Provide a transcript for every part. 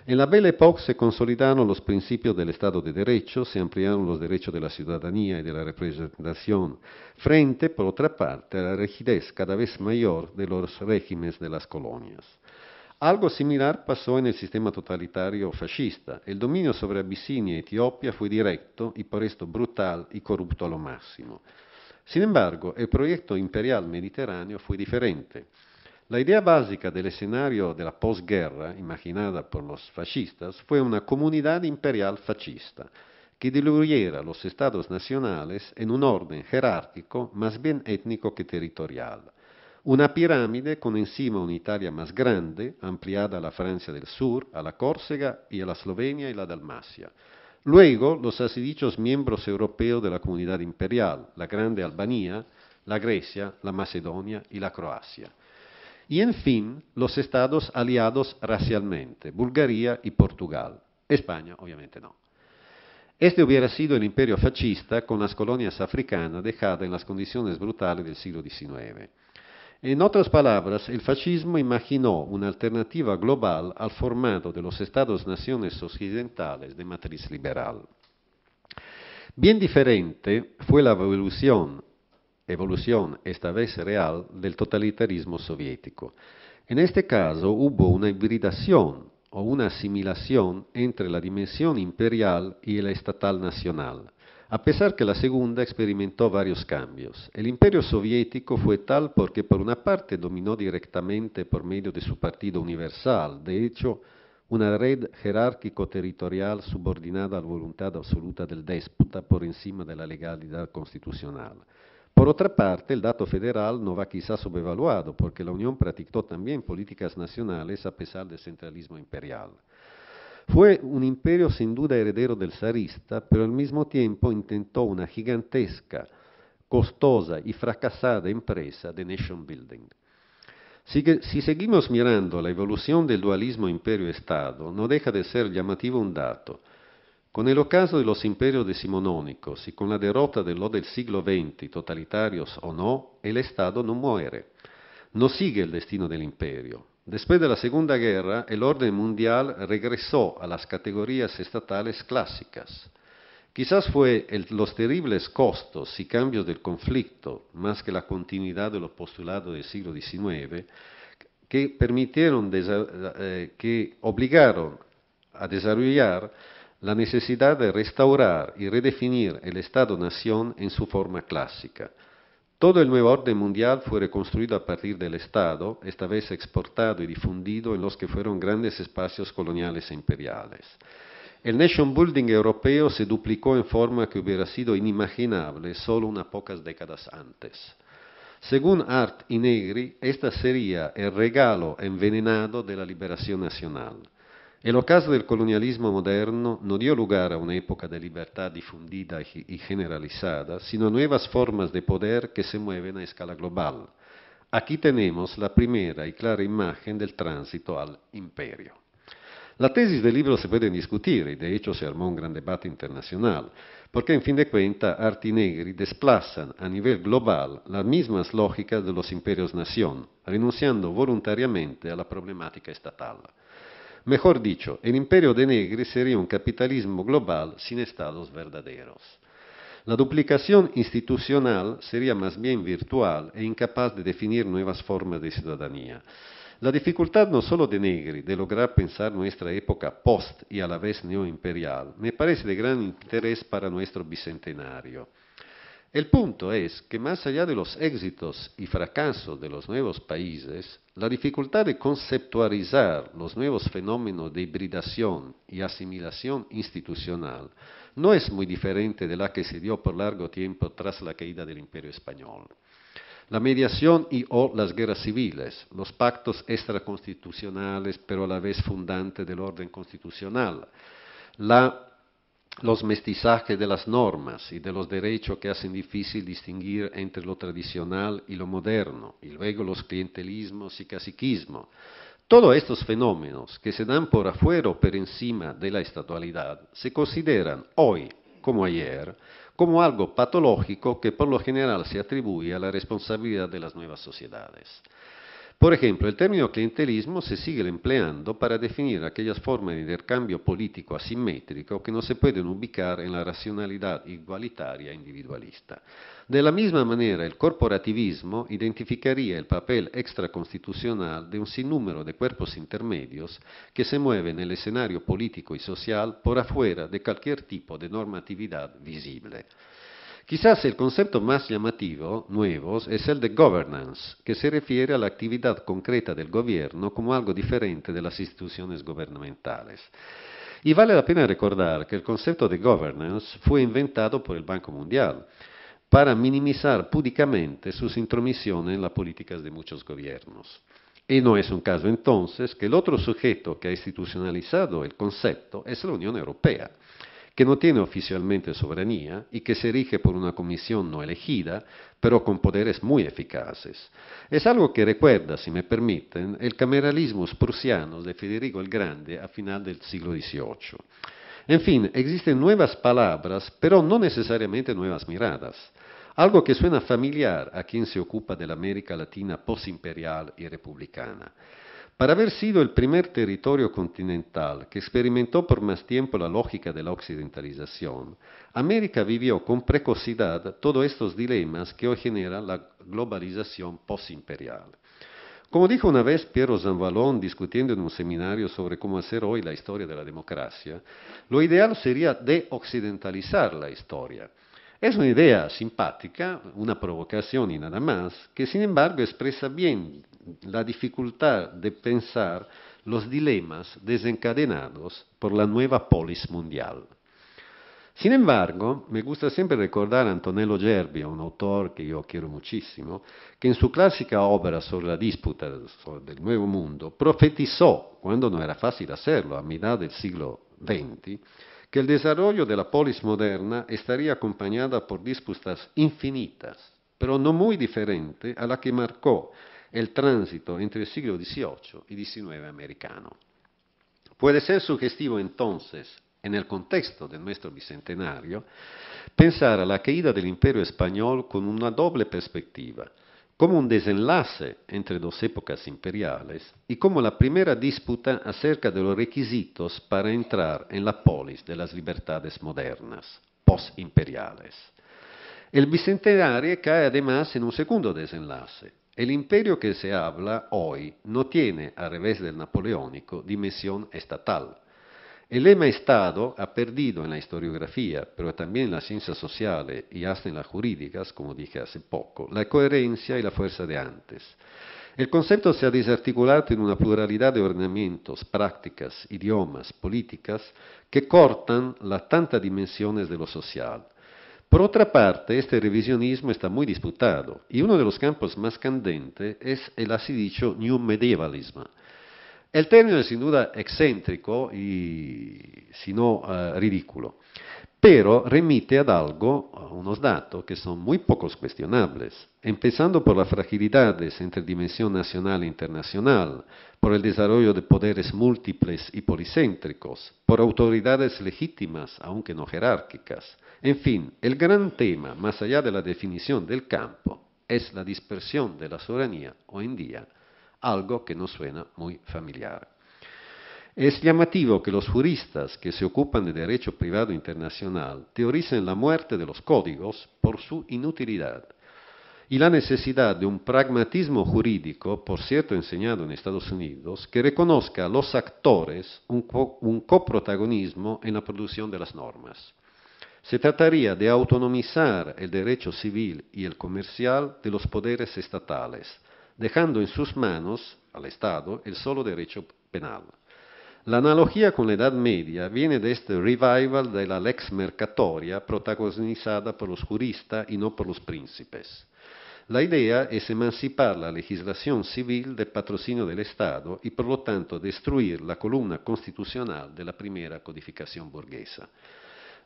En la Belle Époque se consolidaron los principios del Estado de Derecho, se ampliaron los derechos de la ciudadanía y de la representación, frente, por otra parte, a la rigidez cada vez mayor de los regímenes de las colonias. Algo similar pasó en el sistema totalitario fascista. El dominio sobre Abisinia y Etiopía fue directo y por esto brutal y corrupto a lo máximo. Sin embargo, el proyecto imperial mediterráneo fue diferente. La idea básica del escenario de la posguerra, imaginada por los fascistas, fue una comunidad imperial fascista, que diluyera los estados nacionales en un orden jerárquico más bien étnico que territorial. Una pirámide con encima una Italia más grande, ampliada a la Francia del Sur, a la Córcega y a la Eslovenia y la Dalmacia. Luego, los así dichos miembros europeos de la comunidad imperial, la Grande Albania, la Grecia, la Macedonia y la Croacia. Y en fin, los estados aliados racialmente, Bulgaria y Portugal. España, obviamente no. Este hubiera sido el imperio fascista con las colonias africanas dejadas en las condiciones brutales del siglo XIX. En otras palabras, el fascismo imaginó una alternativa global al formato de los estados-naciones occidentales de matriz liberal. Bien diferente fue la evolución esta vez real del totalitarismo soviético. En este caso hubo una hibridación o una asimilación entre la dimensión imperial y la estatal nacional, a pesar que la segunda experimentó varios cambios. El imperio soviético fue tal porque por una parte dominó directamente por medio de su partido universal, de hecho, una red jerárquico-territorial subordinada a la voluntad absoluta del déspota por encima de la legalidad constitucional. Por otra parte, el dato federal no va quizás subevaluado, porque la Unión practicó también políticas nacionales a pesar del centralismo imperial. Fue un imperio sin duda heredero del zarista, pero al mismo tiempo intentó una gigantesca, costosa y fracasada empresa de nation building. Si seguimos mirando la evolución del dualismo imperio-estado, no deja de ser llamativo un dato. Con el ocaso de los imperios decimonónicos y con la derrota de lo del siglo XX, totalitarios o no, el Estado no muere, no sigue el destino del imperio. Después de la Segunda Guerra, el orden mundial regresó a las categorías estatales clásicas. Quizás fue los terribles costos y cambios del conflicto, más que la continuidad de los postulados del siglo XIX, que obligaron a desarrollar la necesidad de restaurar y redefinir el Estado-nación en su forma clásica. Todo el nuevo orden mundial fue reconstruido a partir del Estado, esta vez exportado y difundido en los que fueron grandes espacios coloniales e imperiales. El nation building europeo se duplicó en forma que hubiera sido inimaginable solo unas pocas décadas antes. Según Hart y Negri, esta sería el regalo envenenado de la liberación nacional. El ocaso del colonialismo moderno no dio lugar a una época de libertad difundida y generalizada, sino a nuevas formas de poder que se mueven a escala global. Aquí tenemos la primera y clara imagen del tránsito al imperio. La tesis del libro se puede discutir y de hecho se armó un gran debate internacional, porque en fin de cuentas Hart y Negri desplazan a nivel global las mismas lógicas de los imperios-nación, renunciando voluntariamente a la problemática estatal. Mejor dicho, el imperio de Negri sería un capitalismo global sin estados verdaderos. La duplicación institucional sería más bien virtual e incapaz de definir nuevas formas de ciudadanía. La dificultad no solo de Negri de lograr pensar nuestra época post y a la vez neoimperial, me parece de gran interés para nuestro bicentenario. El punto es que más allá de los éxitos y fracasos de los nuevos países, la dificultad de conceptualizar los nuevos fenómenos de hibridación y asimilación institucional no es muy diferente de la que se dio por largo tiempo tras la caída del Imperio Español. La mediación y o las guerras civiles, los pactos extraconstitucionales pero a la vez fundantes del orden constitucional, los mestizajes de las normas y de los derechos que hacen difícil distinguir entre lo tradicional y lo moderno, y luego los clientelismos y caciquismo. Todos estos fenómenos que se dan por afuera o por encima de la estatualidad se consideran hoy, como ayer, como algo patológico que por lo general se atribuye a la responsabilidad de las nuevas sociedades. Por ejemplo, el término clientelismo se sigue empleando para definir aquellas formas de intercambio político asimétrico que no se pueden ubicar en la racionalidad igualitaria e individualista. De la misma manera, el corporativismo identificaría el papel extraconstitucional de un sinnúmero de cuerpos intermedios que se mueven en el escenario político y social por afuera de cualquier tipo de normatividad visible. Quizás el concepto más llamativo, nuevo, es el de governance, que se refiere a la actividad concreta del gobierno como algo diferente de las instituciones gubernamentales. Y vale la pena recordar que el concepto de governance fue inventado por el Banco Mundial para minimizar púdicamente sus intromisiones en las políticas de muchos gobiernos. Y no es un caso entonces que el otro sujeto que ha institucionalizado el concepto es la Unión Europea, que no tiene oficialmente soberanía y que se rige por una comisión no elegida, pero con poderes muy eficaces. Es algo que recuerda, si me permiten, el cameralismo prusiano de Federico el Grande a final del siglo XVIII. En fin, existen nuevas palabras, pero no necesariamente nuevas miradas. Algo que suena familiar a quien se ocupa de la América Latina postimperial y republicana. Para haber sido el primer territorio continental que experimentó por más tiempo la lógica de la occidentalización, América vivió con precocidad todos estos dilemas que hoy generan la globalización postimperial. Como dijo una vez Piero Zanvalón discutiendo en un seminario sobre cómo hacer hoy la historia de la democracia, lo ideal sería de-occidentalizar la historia. Es una idea simpática, una provocación y nada más, que sin embargo expresa bien la dificultad de pensar los dilemas desencadenados por la nueva polis mundial. Sin embargo, me gusta siempre recordar a Antonello Gerbia, un autor que yo quiero muchísimo, que en su clásica obra sobre la disputa del Nuevo Mundo profetizó, cuando no era fácil hacerlo, a mitad del siglo XX, que el desarrollo de la polis moderna estaría acompañada por disputas infinitas, pero no muy diferentes a la que marcó el tránsito entre el siglo XVIII y XIX americano. Puede ser sugestivo entonces, en el contexto de nuestro bicentenario, pensar a la caída del Imperio español con una doble perspectiva, como un desenlace entre dos épocas imperiales y como la primera disputa acerca de los requisitos para entrar en la polis de las libertades modernas, postimperiales. El bicentenario cae además en un segundo desenlace. El imperio que se habla hoy no tiene, al revés del napoleónico, dimensión estatal. El lema Estado ha perdido en la historiografía, pero también en las ciencias sociales y hasta en las jurídicas, como dije hace poco, la coherencia y la fuerza de antes. El concepto se ha desarticulado en una pluralidad de ordenamientos, prácticas, idiomas, políticas, que cortan las tantas dimensiones de lo social. Por otra parte, este revisionismo está muy disputado, y uno de los campos más candentes es el así dicho New Medievalism. El término es sin duda excéntrico y, si no, ridículo, pero remite a algo, a unos datos que son muy pocos cuestionables, empezando por las fragilidades entre dimensión nacional e internacional, por el desarrollo de poderes múltiples y policéntricos, por autoridades legítimas, aunque no jerárquicas. En fin, el gran tema, más allá de la definición del campo, es la dispersión de la soberanía hoy en día, algo que nos suena muy familiar. Es llamativo que los juristas que se ocupan de derecho privado internacional teoricen la muerte de los códigos por su inutilidad y la necesidad de un pragmatismo jurídico, por cierto enseñado en Estados Unidos, que reconozca a los actores un coprotagonismo en la producción de las normas. Se trataría de autonomizar el derecho civil y el comercial de los poderes estatales, dejando en sus manos al Estado el solo derecho penal. La analogía con la Edad Media viene de este revival de la lex mercatoria protagonizada por los juristas y no por los príncipes. La idea es emancipar la legislación civil del patrocinio del Estado y por lo tanto destruir la columna constitucional de la primera codificación burguesa.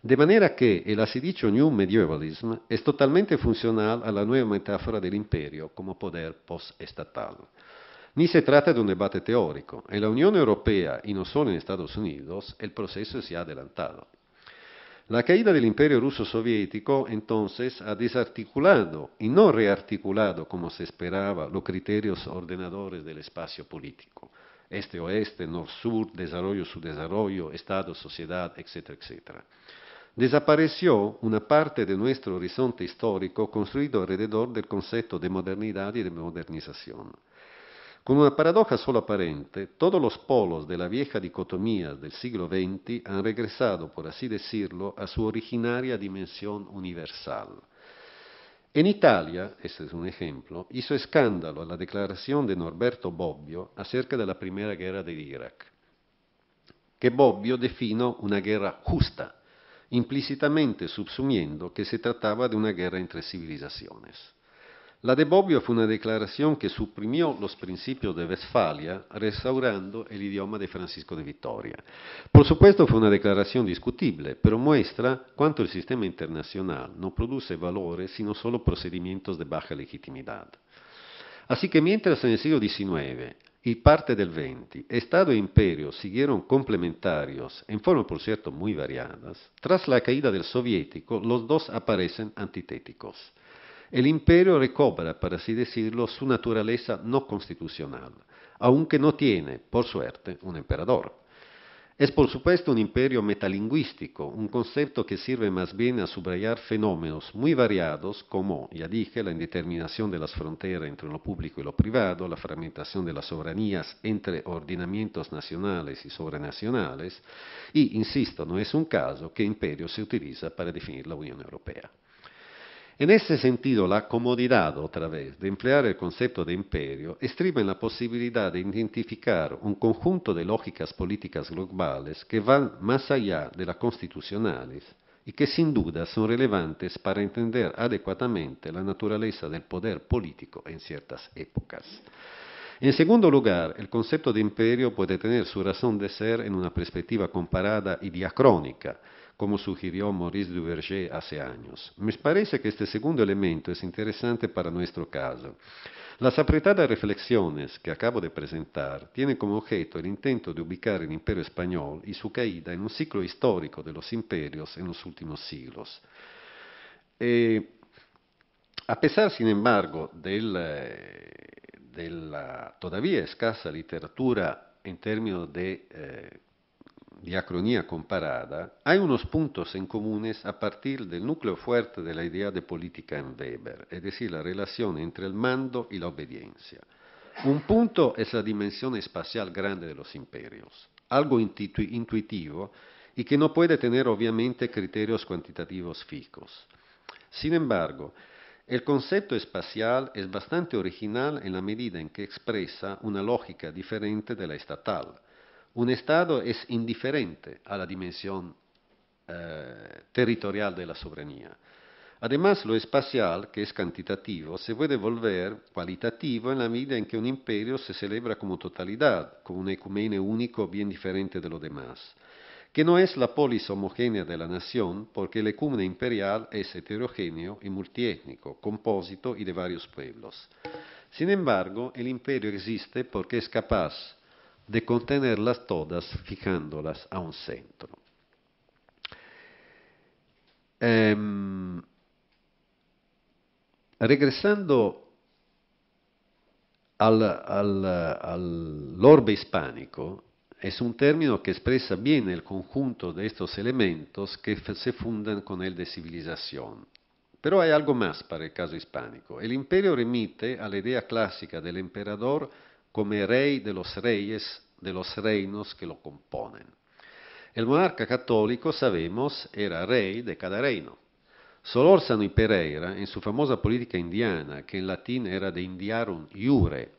De manera que el así dicho New Medievalism es totalmente funcional a la nueva metáfora del imperio como poder postestatal. Ni se trata de un debate teórico. En la Unión Europea y no solo en Estados Unidos, el proceso se ha adelantado. La caída del imperio ruso soviético entonces ha desarticulado y no rearticulado, como se esperaba, los criterios ordenadores del espacio político. Este-oeste, norte-sur, desarrollo-subdesarrollo, Estado, sociedad, etcétera, etcétera. Desapareció una parte de nuestro horizonte histórico construido alrededor del concepto de modernidad y de modernización. Con una paradoja solo aparente, todos los polos de la vieja dicotomía del siglo XX han regresado, por así decirlo, a su originaria dimensión universal. En Italia, este es un ejemplo, hizo escándalo la declaración de Norberto Bobbio acerca de la Primera Guerra de Irak, que Bobbio definió una guerra justa, implícitamente subsumiendo que se trataba de una guerra entre civilizaciones. La de Bobbio fue una declaración que suprimió los principios de Westfalia, restaurando el idioma de Francisco de Vitoria. Por supuesto fue una declaración discutible, pero muestra cuánto el sistema internacional no produce valores sino solo procedimientos de baja legitimidad. Así que mientras en el siglo XIX y parte del XX, Estado e imperio siguieron complementarios, en forma por cierto muy variadas, tras la caída del soviético los dos aparecen antitéticos. El imperio recobra, por así decirlo, su naturaleza no constitucional, aunque no tiene, por suerte, un emperador. Es por supuesto un imperio metalingüístico, un concepto que sirve más bien a subrayar fenómenos muy variados como, ya dije, la indeterminación de las fronteras entre lo público y lo privado, la fragmentación de las soberanías entre ordenamientos nacionales y sobrenacionales, y, insisto, no es un caso que imperio se utiliza para definir la Unión Europea. En ese sentido, la comodidad, otra vez, de emplear el concepto de imperio estriba en la posibilidad de identificar un conjunto de lógicas políticas globales que van más allá de las constitucionales y que sin duda son relevantes para entender adecuadamente la naturaleza del poder político en ciertas épocas. En segundo lugar, el concepto de imperio puede tener su razón de ser en una perspectiva comparada y diacrónica, como sugirió Maurice Duverger hace años. Me parece que este segundo elemento es interesante para nuestro caso. Las apretadas reflexiones que acabo de presentar tienen como objeto el intento de ubicar el imperio español y su caída en un ciclo histórico de los imperios en los últimos siglos. A pesar, sin embargo, de la todavía escasa literatura en términos de diacronía comparada, hay unos puntos en comunes a partir del núcleo fuerte de la idea de política en Weber, es decir, la relación entre el mando y la obediencia. Un punto es la dimensión espacial grande de los imperios, algo intuitivo y que no puede tener obviamente criterios cuantitativos fijos. Sin embargo, el concepto espacial es bastante original en la medida en que expresa una lógica diferente de la estatal. Un Estado es indiferente a la dimensión territorial de la soberanía. Además, lo espacial, que es cuantitativo, se puede volver cualitativo en la medida en que un imperio se celebra como totalidad, como un ecumene único bien diferente de lo demás, que no es la polis homogénea de la nación, porque el ecumene imperial es heterogéneo y multiétnico, compósito y de varios pueblos. Sin embargo, el imperio existe porque es capaz de contenerlas todas, fijándolas a un centro. Regresando al orbe hispánico, es un término que expresa bien el conjunto de estos elementos que se fundan con el de civilización. Pero hay algo más para el caso hispánico. El imperio remite a la idea clásica del emperador como rey de los reyes de los reinos que lo componen. El monarca católico, sabemos, era rey de cada reino. Solórzano y Pereira, en su famosa política indiana, que en latín era de indiarum iure,